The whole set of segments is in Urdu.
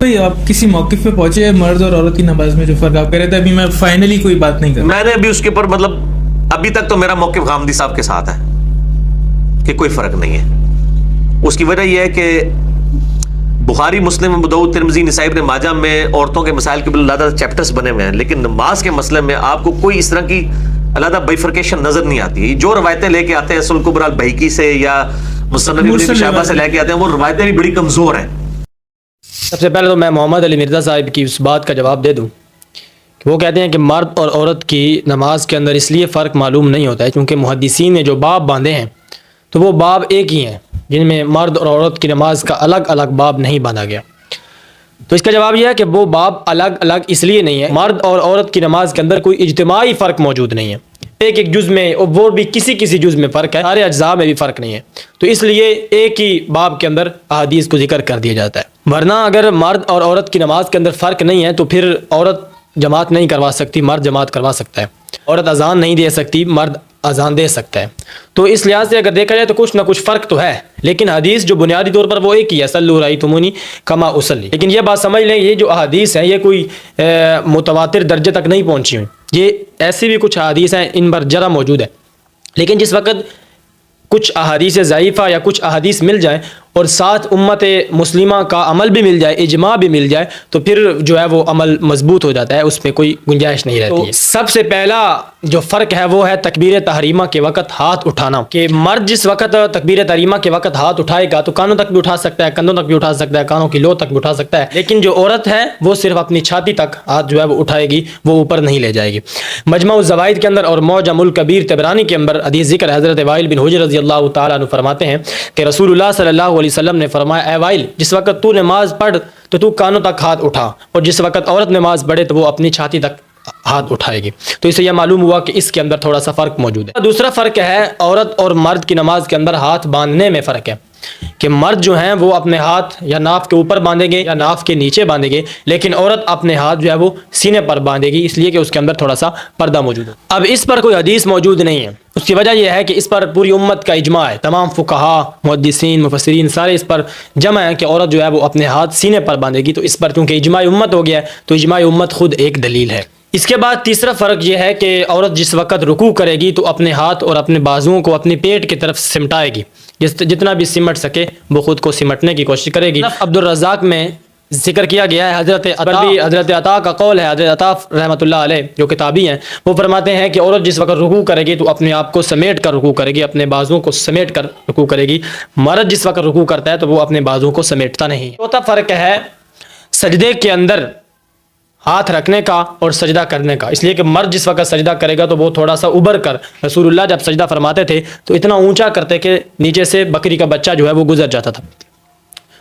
بھائی آپ کسی موقف پہ پہنچے ہیں مرد اور عورت کی نماز میں جو فرق آپ کہہ رہے تھے، ابھی میں فائنلی کوئی بات نہیں کر رہا. میں نے ابھی اس کے اوپر ابھی تک تو میرا موقف غامدی صاحب کے ساتھ ہے کہ کوئی فرق نہیں ہے. اس کی وجہ یہ ہے کہ بخاری، مسلم، ابو داؤد، ترمذی، نسائی، ابن ماجہ میں عورتوں کے مسائل کے علیحدہ چیپٹرز بنے ہوئے ہیں، لیکن نماز کے مسئلے میں آپ کو کوئی اس طرح کی علیحدہ بائیفرکیشن نظر نہیں آتی. جو روایتیں لے کے آتے ہیں سنن کبری البیہقی سے یا مصنف ابن ابی شیبہ سے لے کے آتے ہیں، وہ روایتیں بھی بڑی کمزور ہیں. سب سے پہلے تو میں محمد علی مرزا صاحب کی اس بات کا جواب دے دوں کہ وہ کہتے ہیں کہ مرد اور عورت کی نماز کے اندر اس لیے فرق معلوم نہیں ہوتا ہے کیونکہ محدثین نے جو باب باندھے ہیں تو وہ باب ایک ہی ہیں، جن میں مرد اور عورت کی نماز کا الگ الگ باب نہیں باندھا گیا. تو اس کا جواب یہ ہے کہ وہ باب الگ الگ اس لیے نہیں ہے، مرد اور عورت کی نماز کے اندر کوئی اجتماعی فرق موجود نہیں ہے، ایک ایک جز میں، اور وہ بھی کسی کسی جز میں فرق ہے، سارے اجزاء میں بھی فرق نہیں ہے. تو اس لیے ایک ہی باب کے اندر احادیث کو ذکر کر دیا جاتا ہے. ورنہ اگر مرد اور عورت کی نماز کے اندر فرق نہیں ہے تو پھر عورت جماعت نہیں کروا سکتی، مرد جماعت کروا سکتا ہے. عورت اذان نہیں دے سکتی، مرد اذان دے سکتا ہے. تو اس لحاظ سے اگر دیکھا جائے تو کچھ نہ کچھ فرق تو ہے، لیکن حدیث جو بنیادی طور پر وہ ایک ہی ہے، صلو رأیتمونی کما اصلی. لیکن یہ بات سمجھ لیں، یہ جو احادیث ہیں یہ کوئی متواتر درجے تک نہیں پہنچی ہوئی. یہ ایسی بھی کچھ احادیث ہیں ان پر جرح موجود ہے، لیکن جس وقت کچھ احادیث ضعیفہ یا کچھ احادیث مل جائیں اور ساتھ امت مسلمہ کا عمل بھی مل جائے، اجماع بھی مل جائے، تو پھر جو ہے وہ عمل مضبوط ہو جاتا ہے، اس میں کوئی گنجائش نہیں رہتی ہے. سب سے پہلا جو فرق ہے وہ ہے تکبیر تحریمہ کے وقت ہاتھ اٹھانا. کہ مرد جس وقت تکبیر تحریمہ کے وقت ہاتھ اٹھائے گا تو کانوں تک بھی اٹھا سکتا ہے، کندھوں تک بھی اٹھا سکتا ہے، کانوں کی لو تک بھی اٹھا سکتا ہے، لیکن جو عورت ہے وہ صرف اپنی چھاتی تک ہاتھ جو ہے وہ اٹھائے گی، وہ اوپر نہیں لے جائے گی. مجمع الزوائد کے اندر اور معجم الکبیر طبرانی کے اندر حدیث ذکر حضرت وائل بن حجر رضی اللہ تعالیٰ عنہ فرماتے ہیں کہ رسول اللہ صلی اللہ علیہ وسلم نے فرمایا، اے وائل، جس وقت تو نماز پڑھ تو تو کانوں تک ہاتھ اٹھا، اور جس وقت عورت نماز پڑھے تو وہ اپنی چھاتی تک ہاتھ اٹھائے گی. تو اس سے یہ معلوم ہوا کہ اس کے اندر تھوڑا سا فرق موجود ہے. دوسرا فرق ہے عورت اور مرد کی نماز کے اندر ہاتھ باندھنے میں فرق ہے. کہ مرد جو ہیں وہ اپنے ہاتھ یا ناف کے اوپر باندھیں گے یا ناف کے نیچے باندھیں گے، لیکن عورت اپنے ہاتھ جو ہے وہ سینے پر باندھے گی، اس لیے کہ اس کے اندر تھوڑا سا پردہ موجود ہے. اب اس پر کوئی حدیث موجود نہیں ہے. اس کی وجہ یہ ہے کہ اس پر پوری امت کا اجماع ہے، تمام فقہا، محدثین، مفسرین سارے اس پر جمع ہیں کہ عورت جو ہے وہ اپنے ہاتھ سینے پر باندھے گی. تو اس پر چونکہ اجماع امت ہو گیا ہے تو اجماع امت خود ایک دلیل ہے. اس کے بعد تیسرا فرق یہ ہے کہ عورت جس وقت رکوع کرے گی تو اپنے ہاتھ اور اپنے بازوؤں کو اپنے پیٹ کی طرف سمٹائے گی، جتنا بھی سمٹ سکے وہ خود کو سمٹنے کی کوشش کرے گی. عبد الرزاق میں ذکر کیا گیا ہے، حضرت عطا کا قول ہے، حضرت عطا رحمۃ اللہ علیہ جو کتابی ہیں وہ فرماتے ہیں کہ عورت جس وقت رکوع کرے گی تو اپنے آپ کو سمیٹ کر رکوع کرے گی، اپنے بازوؤں کو سمیٹ کر رکوع کرے گی. مرد جس وقت رکوع کرتا ہے تو وہ اپنے بازوؤں کو سمیٹتا نہیں. چوتھا فرق ہے سجدے کے اندر ہاتھ رکھنے کا اور سجدہ کرنے کا. اس لیے کہ مرد جس وقت سجدہ کرے گا تو وہ تھوڑا سا ابھر کر، رسول اللہ جب سجدہ فرماتے تھے تو اتنا اونچا کرتے کہ نیچے سے بکری کا بچہ جو ہے وہ گزر جاتا تھا.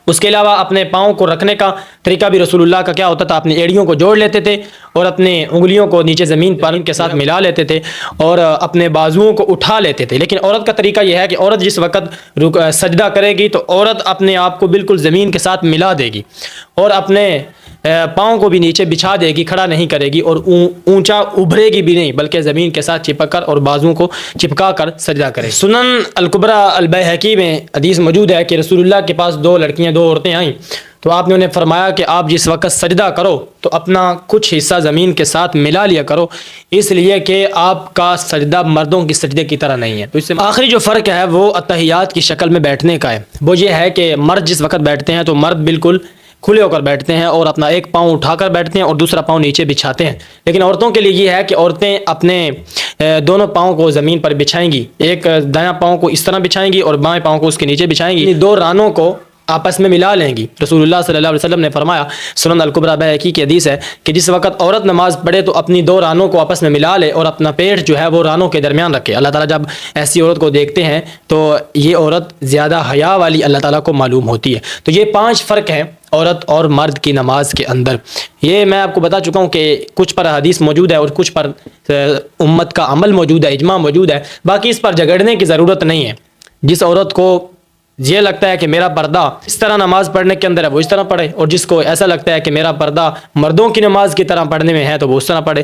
اس کے علاوہ اپنے پاؤں کو رکھنے کا طریقہ بھی رسول اللہ کا کیا ہوتا تھا، اپنی ایڑیوں کو جوڑ لیتے تھے اور اپنے انگلیوں کو نیچے زمین پر کے ساتھ ملا لیتے تھے اور اپنے بازوؤں کو اٹھا لیتے تھے. لیکن عورت کا طریقہ یہ ہے کہ عورت جس وقت سجدہ کرے گی تو عورت اپنے آپ کو بالکل زمین کے ساتھ ملا دے گی اور اپنے پاؤں کو بھی نیچے بچھا دے گی، کھڑا نہیں کرے گی اور اونچا ابھرے گی بھی نہیں، بلکہ زمین کے ساتھ چپک کر اور بازوؤں کو چپکا کر سجدہ کرے. سنن الکبری البیہقی میں حدیث موجود ہے کہ رسول اللہ کے پاس دو عورتیں آئیں تو آپ نے انہیں فرمایا کہ آپ جس وقت سجدہ کرو تو اپنا کچھ حصہ زمین کے ساتھ ملا لیا کرو، اس لیے کہ آپ کا سجدہ مردوں کی سجدے کی طرح نہیں ہے. تو اس سے آخری جو فرق ہے وہ اتحیات کی شکل میں بیٹھنے کا ہے. وہ یہ ہے کہ مرد جس وقت بیٹھتے ہیں تو مرد بالکل کھلے ہو کر بیٹھتے ہیں اور اپنا ایک پاؤں اٹھا کر بیٹھتے ہیں اور دوسرا پاؤں نیچے بچھاتے ہیں. لیکن عورتوں کے لیے یہ ہے کہ عورتیں اپنے دونوں پاؤں کو زمین پر بچھائیں گی، ایک دایاں پاؤں کو اس طرح بچھائیں گی اور بائیں پاؤں کو اس کے نیچے بچھائیں گی، دو رانوں کو آپس میں ملا لیں گی. رسول اللہ صلی اللہ علیہ وسلم نے فرمایا، سنن الکبری بیہقی کی حدیث ہے کہ جس وقت عورت نماز پڑھے تو اپنی دو رانوں کو آپس میں ملا لے اور اپنا پیٹ جو ہے وہ رانوں کے درمیان رکھے. اللہ تعالیٰ جب ایسی عورت کو دیکھتے ہیں تو یہ عورت زیادہ حیا والی اللہ تعالیٰ کو معلوم ہوتی ہے. تو یہ 5 فرق ہیں عورت اور مرد کی نماز کے اندر. یہ میں آپ کو بتا چکا ہوں کہ کچھ پر حدیث موجود ہے اور کچھ پر امت کا عمل موجود ہے، اجماع موجود ہے. باقی اس پر جھگڑنے کی ضرورت نہیں ہے. جس عورت کو یہ لگتا ہے کہ میرا پردہ اس طرح نماز پڑھنے کے اندر ہے وہ اس طرح پڑھے، اور جس کو ایسا لگتا ہے کہ میرا پردہ مردوں کی نماز کی طرح پڑھنے میں ہے تو وہ اس طرح پڑھے.